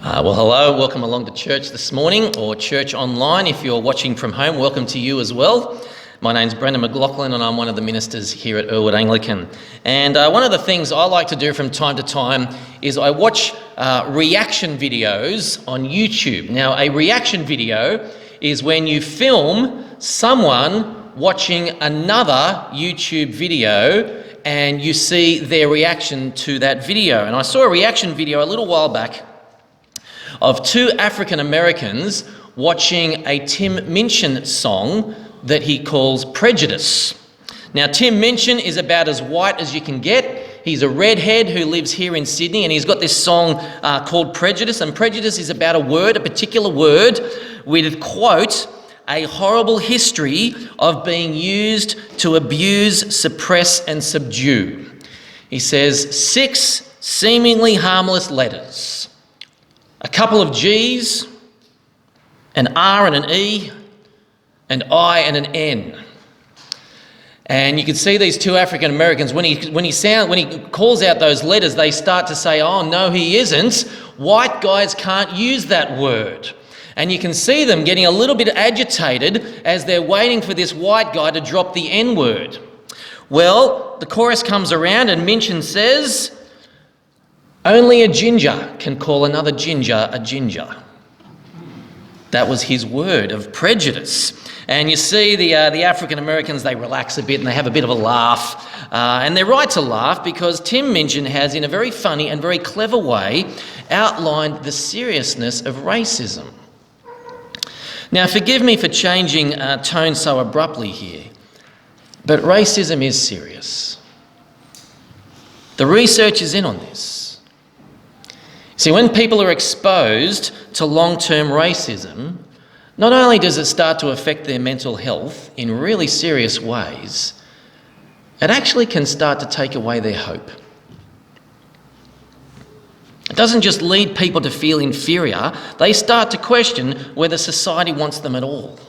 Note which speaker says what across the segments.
Speaker 1: Hello, welcome along to church this morning, or church online. If you're watching from home, welcome to you as well. My name's McLaughlin, and I'm one of the ministers here at Earlwood Anglican. And one of the things I like to do from time to time is I watch reaction videos on YouTube. Now, a reaction video is when you film someone watching another YouTube video and you see their reaction to that video. And I saw a reaction video a little while back of two African Americans watching a Tim Minchin song that he calls Prejudice. Now, Tim Minchin is about as white as you can get. He's a redhead who lives here in Sydney, and he's got this song called Prejudice. And prejudice is about a particular word with, quote, a horrible history of being used to abuse, suppress, and subdue. He says 6 seemingly harmless letters, a couple of G's, an R and an E, an I and an N. And you can see these two African Americans, when he calls out those letters, they start to say, oh no, he isn't. White guys can't use that word. And you can see them getting a little bit agitated as they're waiting for this white guy to drop the N word. Well, the chorus comes around and Minchin says, only a ginger can call another ginger a ginger. That was his word of prejudice. And you see the African Americans, they relax a bit and they have a bit of a laugh. And they're right to laugh because Tim Minchin has, in a very funny and very clever way, outlined the seriousness of racism. Now, forgive me for changing tone so abruptly here, but racism is serious. The research is in on this. See, when people are exposed to long-term racism, not only does it start to affect their mental health in really serious ways, it actually can start to take away their hope. It doesn't just lead people to feel inferior, they start to question whether society wants them at all.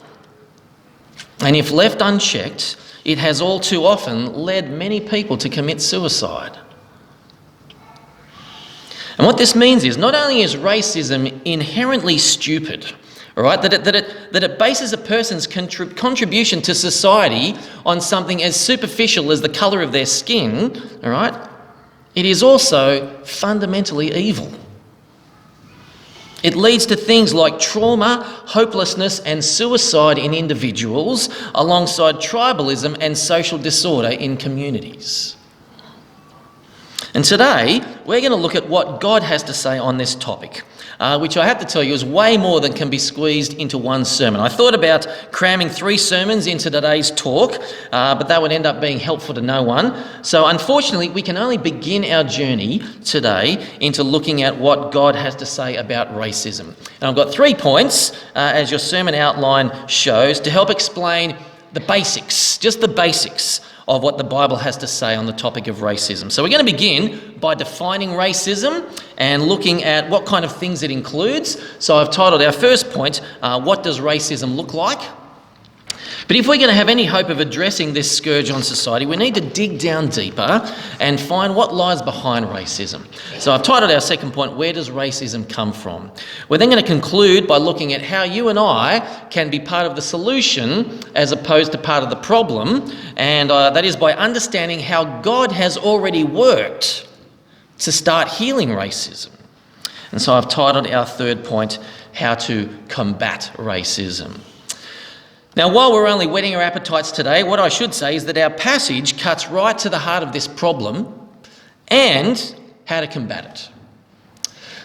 Speaker 1: And if left unchecked, it has all too often led many people to commit suicide. And what this means is not only is racism inherently stupid, all right, that it bases a person's contribution to society on something as superficial as the colour of their skin, all right, it is also fundamentally evil. It leads to things like trauma, hopelessness and suicide in individuals alongside tribalism and social disorder in communities. And today, we're going to look at what God has to say on this topic, which I have to tell you is way more than can be squeezed into one sermon. I thought about cramming 3 sermons into today's talk, but that would end up being helpful to no one. So unfortunately, we can only begin our journey today into looking at what God has to say about racism. And I've got 3 points, as your sermon outline shows, to help explain the basics, just the basics of what the Bible has to say on the topic of racism. So we're going to begin by defining racism and looking at what kind of things it includes. So I've titled our first point, what does racism look like? But if we're going to have any hope of addressing this scourge on society, we need to dig down deeper and find what lies behind racism. So I've titled our second point, where does racism come from? We're then going to conclude by looking at how you and I can be part of the solution as opposed to part of the problem, and that is by understanding how God has already worked to start healing racism. And so I've titled our third point, how to combat racism. Now, while we're only whetting our appetites today, what I should say is that our passage cuts right to the heart of this problem and how to combat it.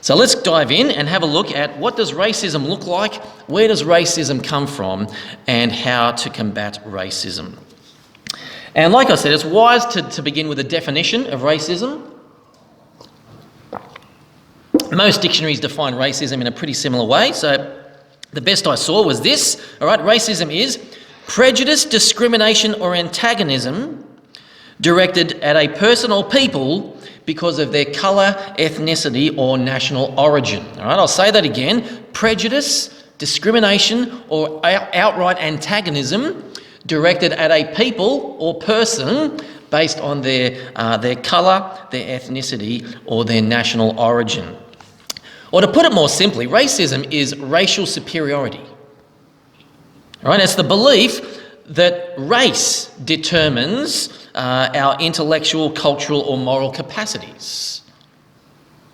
Speaker 1: So let's dive in and have a look at what does racism look like, where does racism come from, and how to combat racism. And like I said, it's wise to begin with a definition of racism. Most dictionaries define racism in a pretty similar way, so the best I saw was this, all right, racism is prejudice, discrimination or antagonism directed at a person or people because of their colour, ethnicity or national origin. All right, I'll say that again, prejudice, discrimination or outright antagonism directed at a people or person based on their colour, their ethnicity or their national origin. Or to put it more simply, racism is racial superiority. Right? It's the belief that race determines our intellectual, cultural, or moral capacities.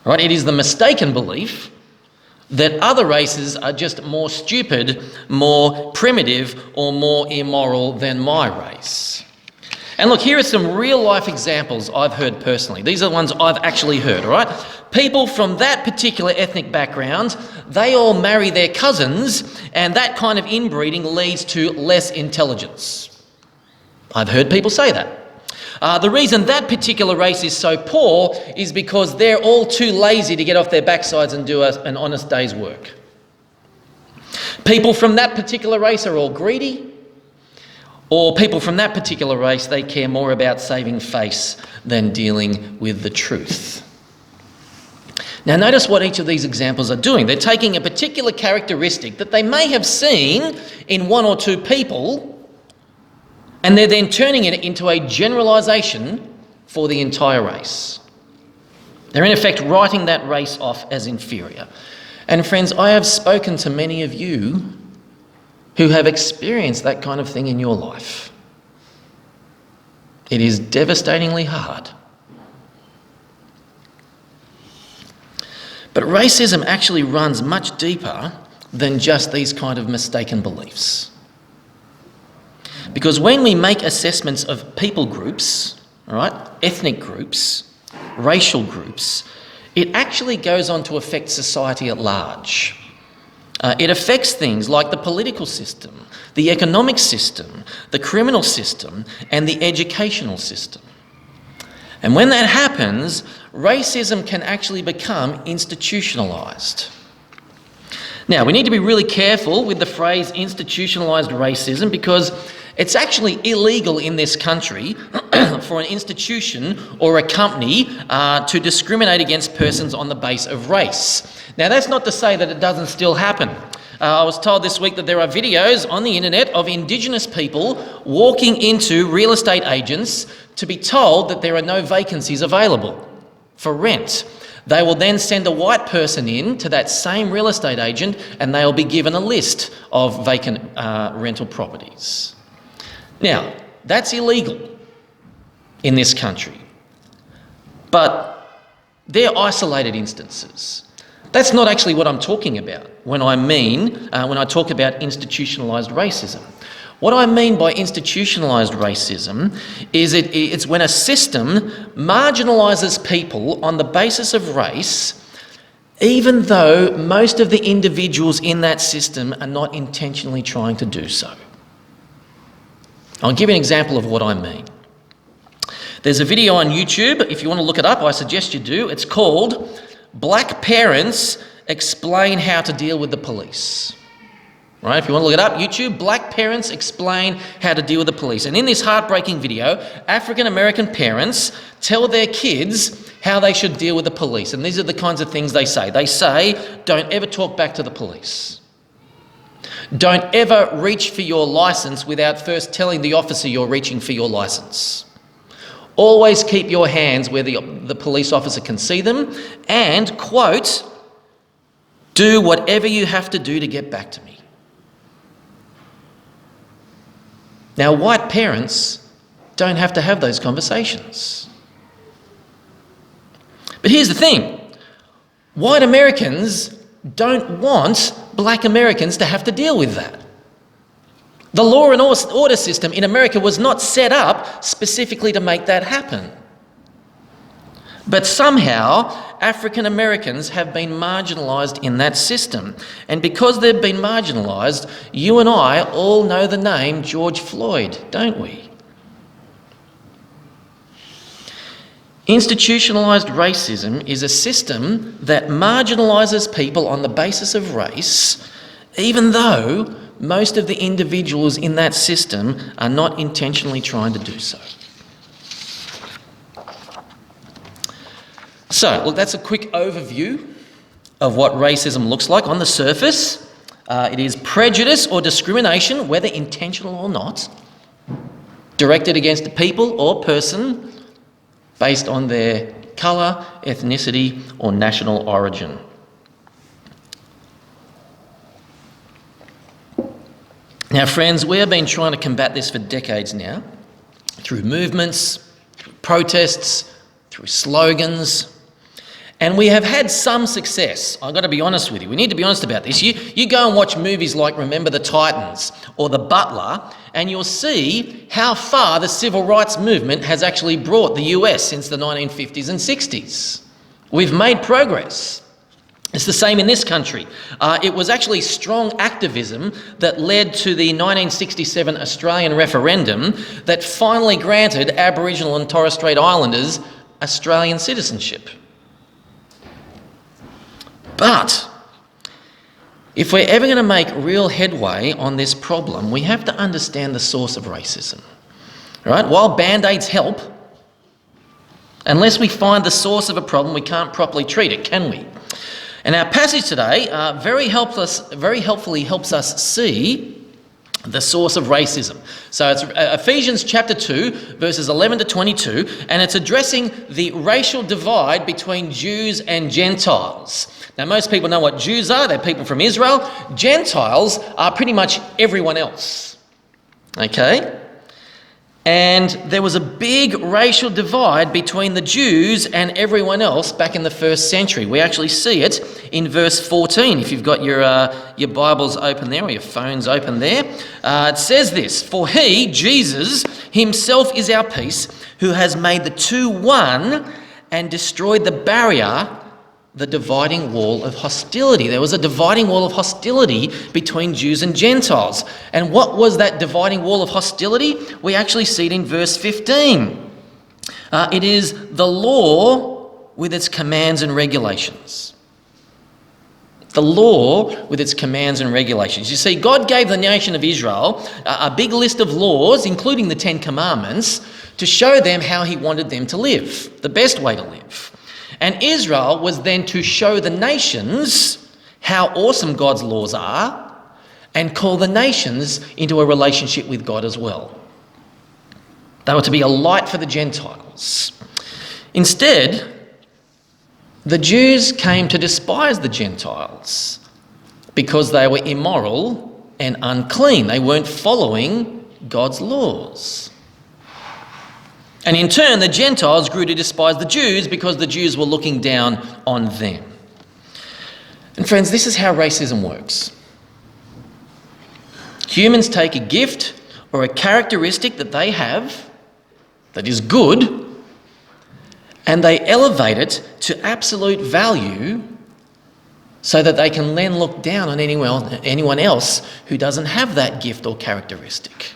Speaker 1: Right? It is the mistaken belief that other races are just more stupid, more primitive, or more immoral than my race. And look, here are some real-life examples I've heard personally. These are the ones I've actually heard, all right? People from that particular ethnic background, they all marry their cousins, and that kind of inbreeding leads to less intelligence. I've heard people say that. The reason that particular race is so poor is because they're all too lazy to get off their backsides and do an honest day's work. People from that particular race are all greedy. Or people from that particular race, they care more about saving face than dealing with the truth. Now notice what each of these examples are doing. They're taking a particular characteristic that they may have seen in one or two people, and they're then turning it into a generalisation for the entire race. They're in effect writing that race off as inferior. And friends, I have spoken to many of you who have experienced that kind of thing in your life. It is devastatingly hard. But racism actually runs much deeper than just these kind of mistaken beliefs. Because when we make assessments of people groups, all right, ethnic groups, racial groups, it actually goes on to affect society at large. It affects things like the political system, the economic system, the criminal system, and the educational system. And when that happens, racism can actually become institutionalised. Now, we need to be really careful with the phrase institutionalised racism because it's actually illegal in this country for an institution or a company to discriminate against persons on the basis of race. Now, that's not to say that it doesn't still happen. I was told this week that there are videos on the internet of Indigenous people walking into real estate agents to be told that there are no vacancies available for rent. They will then send a white person in to that same real estate agent and they'll be given a list of vacant rental properties. Now, that's illegal in this country, but they're isolated instances. That's not actually what I'm talking about when I talk about institutionalised racism. What I mean by institutionalised racism is it's when a system marginalises people on the basis of race, even though most of the individuals in that system are not intentionally trying to do so. I'll give you an example of what I mean. There's a video on YouTube. If you want to look it up, I suggest you do. It's called Black Parents Explain How to Deal with the Police. Right? If you want to look it up, YouTube, Black Parents Explain How to Deal with the Police. And in this heartbreaking video, African American parents tell their kids how they should deal with the police. And these are the kinds of things they say. They say, don't ever talk back to the police. Don't ever reach for your licence without first telling the officer you're reaching for your licence. Always keep your hands where the police officer can see them and, quote, do whatever you have to do to get back to me. Now, white parents don't have to have those conversations. But here's the thing. White Americans don't want black Americans to have to deal with that. The law and order system in America was not set up specifically to make that happen. But somehow, African Americans have been marginalised in that system. And because they've been marginalised, you and I all know the name George Floyd, don't we? Institutionalised racism is a system that marginalises people on the basis of race, even though most of the individuals in that system are not intentionally trying to do so. So, look, that's a quick overview of what racism looks like. On the surface, it is prejudice or discrimination, whether intentional or not, directed against a people or person based on their colour, ethnicity, or national origin. Now, friends, we have been trying to combat this for decades now, through movements, through protests, through slogans, and we have had some success. I've got to be honest with you. We need to be honest about this. You go and watch movies like Remember the Titans or The Butler, and you'll see how far the civil rights movement has actually brought the US since the 1950s and 60s. We've made progress. It's the same in this country. It was actually strong activism that led to the 1967 Australian referendum that finally granted Aboriginal and Torres Strait Islanders Australian citizenship. But if we're ever going to make real headway on this problem, we have to understand the source of racism. Right? While Band-Aids help, unless we find the source of a problem, we can't properly treat it, can we? And our passage today very helpfully helps us see the source of racism. So it's Ephesians chapter 2, verses 11 to 22, and it's addressing the racial divide between Jews and Gentiles. Now, most people know what Jews are. They're people from Israel. Gentiles are pretty much everyone else. Okay? And there was a big racial divide between the Jews and everyone else back in the first century. We actually see it in verse 14. If you've got your Bibles open there or your phones open there, it says this: "For he, Jesus, himself is our peace, who has made the two one and destroyed the barrier, the dividing wall of hostility." There was a dividing wall of hostility between Jews and Gentiles. And what was that dividing wall of hostility? We actually see it in verse 15. It is the law with its commands and regulations. The law with its commands and regulations. You see, God gave the nation of Israel a big list of laws, including the Ten Commandments, to show them how he wanted them to live, the best way to live. And Israel was then to show the nations how awesome God's laws are and call the nations into a relationship with God as well. They were to be a light for the Gentiles. Instead, the Jews came to despise the Gentiles because they were immoral and unclean. They weren't following God's laws. And in turn, the Gentiles grew to despise the Jews because the Jews were looking down on them. And friends, this is how racism works. Humans take a gift or a characteristic that they have that is good, and they elevate it to absolute value so that they can then look down on anyone else who doesn't have that gift or characteristic.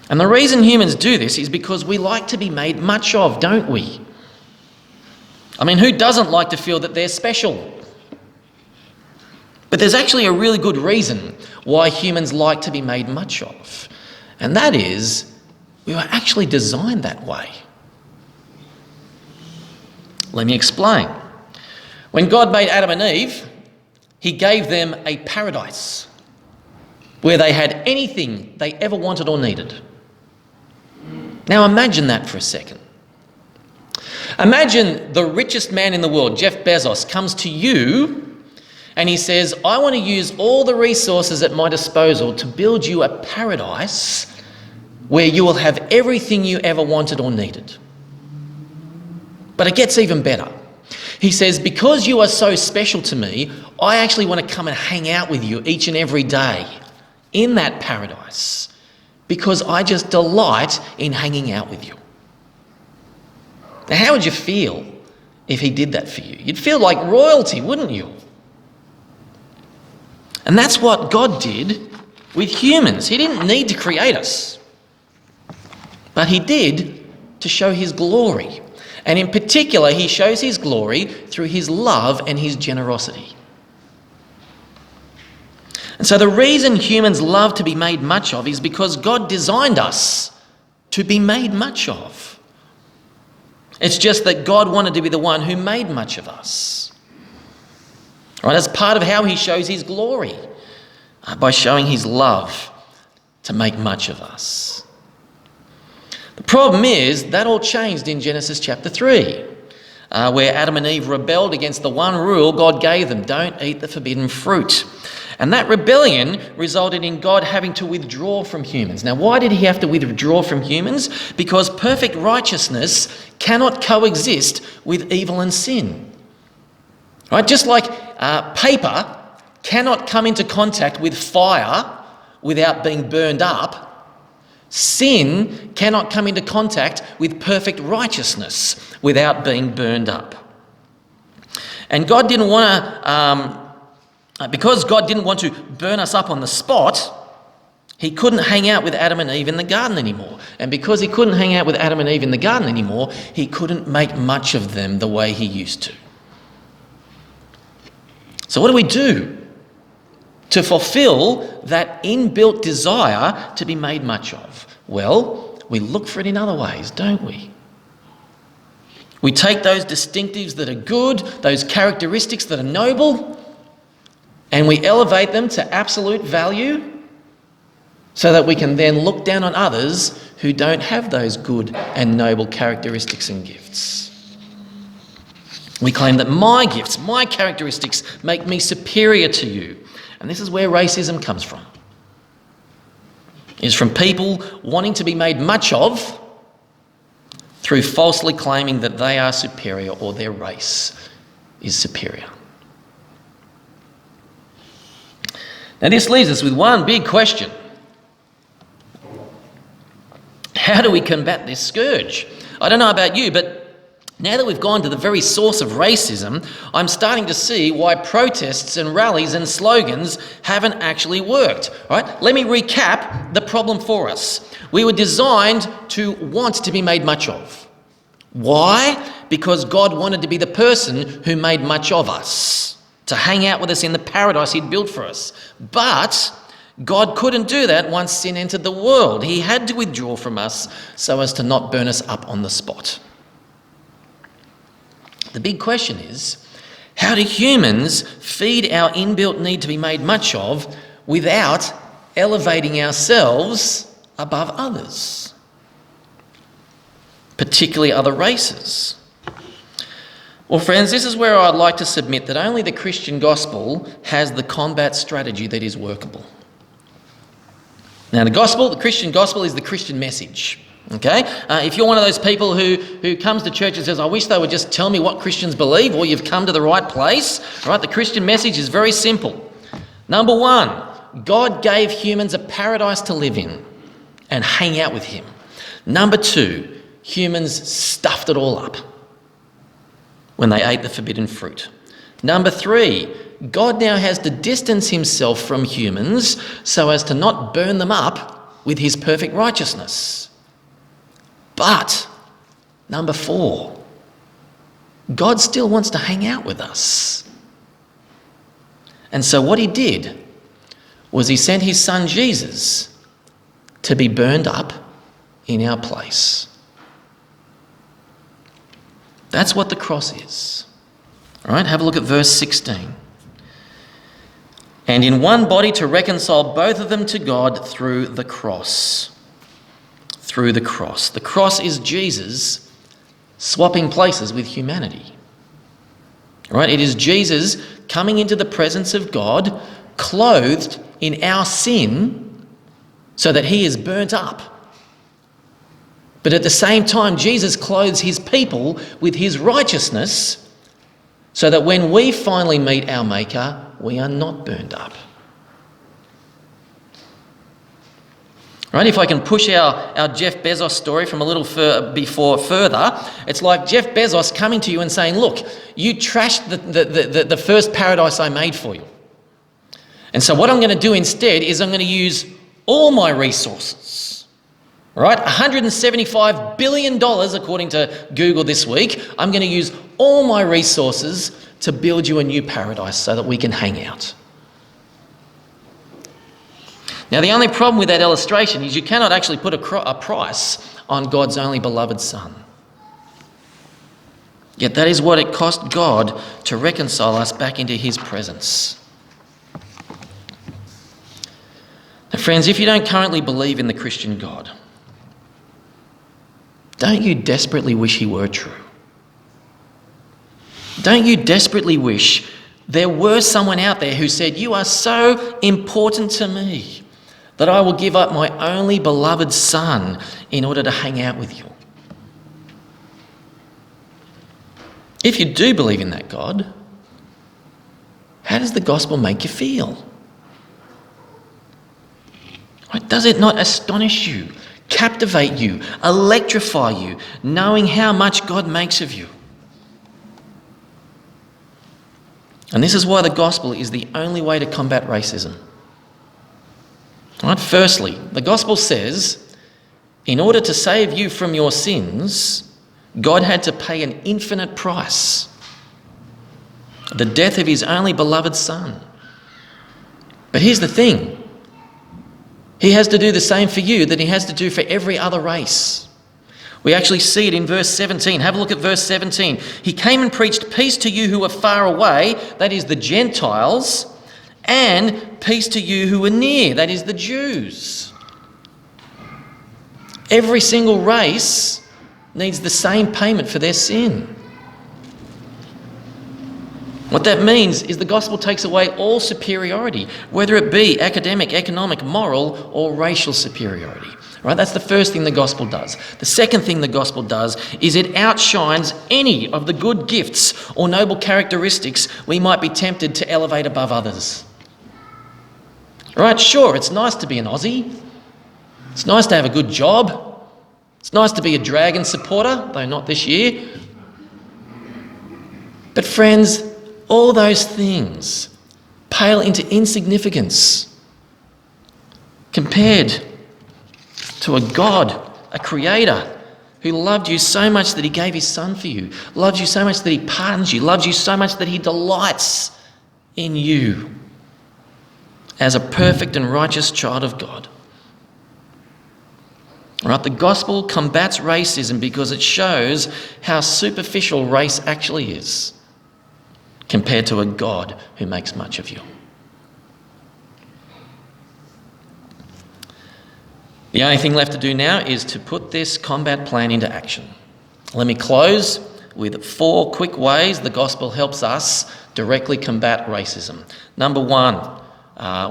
Speaker 1: And the reason humans do this is because we like to be made much of, don't we? I mean, who doesn't like to feel that they're special? But there's actually a really good reason why humans like to be made much of. And that is, we were actually designed that way. Let me explain. When God made Adam and Eve, he gave them a paradise where they had anything they ever wanted or needed. Now imagine that for a second. Imagine the richest man in the world, Jeff Bezos, comes to you and he says, "I want to use all the resources at my disposal to build you a paradise where you will have everything you ever wanted or needed." But it gets even better. He says, "Because you are so special to me, I actually want to come and hang out with you each and every day in that paradise, because I just delight in hanging out with you." Now, how would you feel if he did that for you? You'd feel like royalty, wouldn't you? And that's what God did with humans. He didn't need to create us, but he did to show his glory. And in particular, he shows his glory through his love and his generosity. And so the reason humans love to be made much of is because God designed us to be made much of. It's just that God wanted to be the one who made much of us. Right? As part of how he shows his glory, by showing his love to make much of us. The problem is that all changed in Genesis chapter 3, where Adam and Eve rebelled against the one rule God gave them: don't eat the forbidden fruit. And that rebellion resulted in God having to withdraw from humans. Now, why did he have to withdraw from humans? Because perfect righteousness cannot coexist with evil and sin. Right? Just like paper cannot come into contact with fire without being burned up, sin cannot come into contact with perfect righteousness without being burned up. And God didn't want to, because God didn't want to burn us up on the spot, he couldn't hang out with Adam and Eve in the garden anymore. And because he couldn't hang out with Adam and Eve in the garden anymore, he couldn't make much of them the way he used to. So what do we do to fulfill that inbuilt desire to be made much of? Well, we look for it in other ways, don't we? We take those distinctives that are good, those characteristics that are noble, and we elevate them to absolute value so that we can then look down on others who don't have those good and noble characteristics and gifts. We claim that my gifts, my characteristics make me superior to you. And this is where racism comes from. It's from people wanting to be made much of through falsely claiming that they are superior or their race is superior. Now this leaves us with one big question. How do we combat this scourge? I don't know about you, but now that we've gone to the very source of racism, I'm starting to see why protests and rallies and slogans haven't actually worked. All right? Let me recap the problem for us. We were designed to want to be made much of. Why? Because God wanted to be the person who made much of us, to hang out with us in the paradise he'd built for us. But God couldn't do that once sin entered the world. He had to withdraw from us so as to not burn us up on the spot. The big question is, how do humans feed our inbuilt need to be made much of without elevating ourselves above others, particularly other races? Well, friends, this is where I'd like to submit that only the Christian gospel has the combat strategy that is workable. Now, the Christian gospel is the Christian message. Okay? If you're one of those people who comes to church and says, I wish they would just tell me what Christians believe, or you've come to the right place, all right? The Christian message is very simple. Number one, God gave humans a paradise to live in and hang out with him. Number two, humans stuffed it all up when they ate the forbidden fruit. Number three, God now has to distance himself from humans so as to not burn them up with his perfect righteousness. But, number four, God still wants to hang out with us. And so what he did was he sent his son Jesus to be burned up in our place. That's what the cross is. All right, have a look at verse 16. And in one body to reconcile both of them to God through the cross. Through the cross. The cross is Jesus swapping places with humanity. Right? It is Jesus coming into the presence of God, clothed in our sin, so that he is burnt up. But at the same time, Jesus clothes his people with his righteousness, so that when we finally meet our Maker, we are not burned up. Right? If I can push our Jeff Bezos story from a little further, it's like Jeff Bezos coming to you and saying, look, you trashed the first paradise I made for you. And so what I'm going to do instead is I'm going to use all my resources. Right? $175 billion, according to Google this week. I'm going to use all my resources to build you a new paradise so that we can hang out. Now, the only problem with that illustration is you cannot actually put a price on God's only beloved Son. Yet that is what it cost God to reconcile us back into his presence. Now, friends, if you don't currently believe in the Christian God, don't you desperately wish he were true? Don't you desperately wish there were someone out there who said, "You are so important to me that I will give up my only beloved son in order to hang out with you." If you do believe in that God, how does the gospel make you feel? Does it not astonish you, captivate you, electrify you, knowing how much God makes of you? And this is why the gospel is the only way to combat racism. Firstly, the gospel says, in order to save you from your sins, God had to pay an infinite price, the death of his only beloved son. But here's the thing. He has to do the same for you that he has to do for every other race. We actually see it in verse 17. Have a look at verse 17. He came and preached peace to you who are far away, that is the Gentiles, and peace to you who are near, that is the Jews. Every single race needs the same payment for their sin. What that means is the gospel takes away all superiority, whether it be academic, economic, moral, or racial superiority. Right? That's the first thing the gospel does. The second thing the gospel does is it outshines any of the good gifts or noble characteristics we might be tempted to elevate above others. Right? Sure, it's nice to be an Aussie. It's nice to have a good job. It's nice to be a Dragon supporter, though not this year. But friends, all those things pale into insignificance compared to a God, a creator, who loved you so much that he gave his son for you, loves you so much that he pardons you, loves you so much that he delights in you as a perfect and righteous child of God. Right? The gospel combats racism because it shows how superficial race actually is compared to a God who makes much of you. The only thing left to do now is to put this combat plan into action. Let me close with 4 quick ways the gospel helps us directly combat racism. Number 1,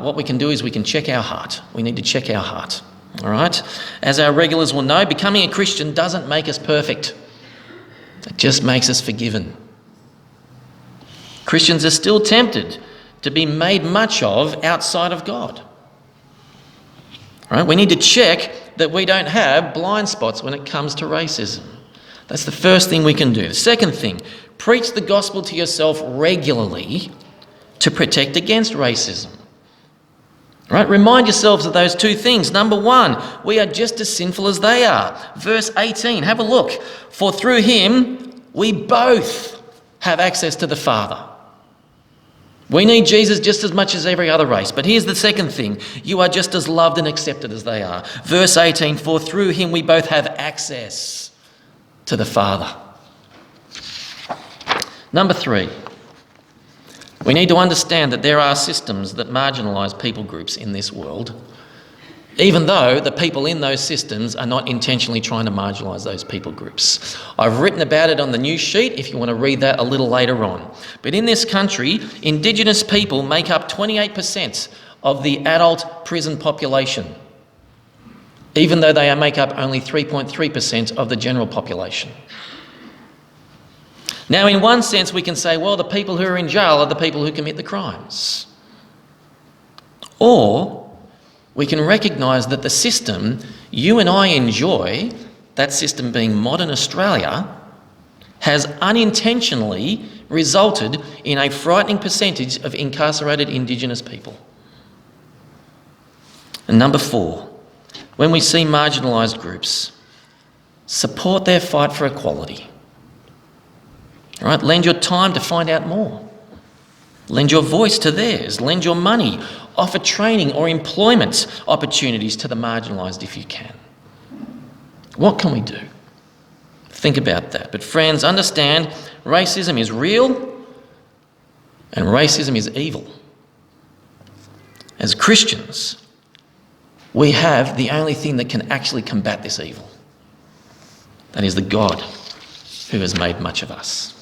Speaker 1: what we can do is we can check our heart. We need to check our heart. All right? As our regulars will know, becoming a Christian doesn't make us perfect. It just makes us forgiven. Christians are still tempted to be made much of outside of God. Right? We need to check that we don't have blind spots when it comes to racism. That's the first thing we can do. The second thing, preach the gospel to yourself regularly to protect against racism. Right? Remind yourselves of those 2 things. Number 1, we are just as sinful as they are. Verse 18, have a look. For through him we both have access to the Father. We need Jesus just as much as every other race. But here's the second thing. You are just as loved and accepted as they are. Verse 18, for through him we both have access to the Father. Number 3, we need to understand that there are systems that marginalise people groups in this world, even though the people in those systems are not intentionally trying to marginalise those people groups. I've written about it on the news sheet if you want to read that a little later on. But in this country, Indigenous people make up 28% of the adult prison population, even though they make up only 3.3% of the general population. Now, in one sense, we can say, well, the people who are in jail are the people who commit the crimes. Or we can recognise that the system you and I enjoy, that system being modern Australia, has unintentionally resulted in a frightening percentage of incarcerated Indigenous people. And number 4, when we see marginalised groups, support their fight for equality. All right? Lend your time to find out more. Lend your voice to theirs. Lend your money. Offer training or employment opportunities to the marginalised if you can. What can we do? Think about that. But friends, understand racism is real and racism is evil. As Christians, we have the only thing that can actually combat this evil. That is the God who has made much of us.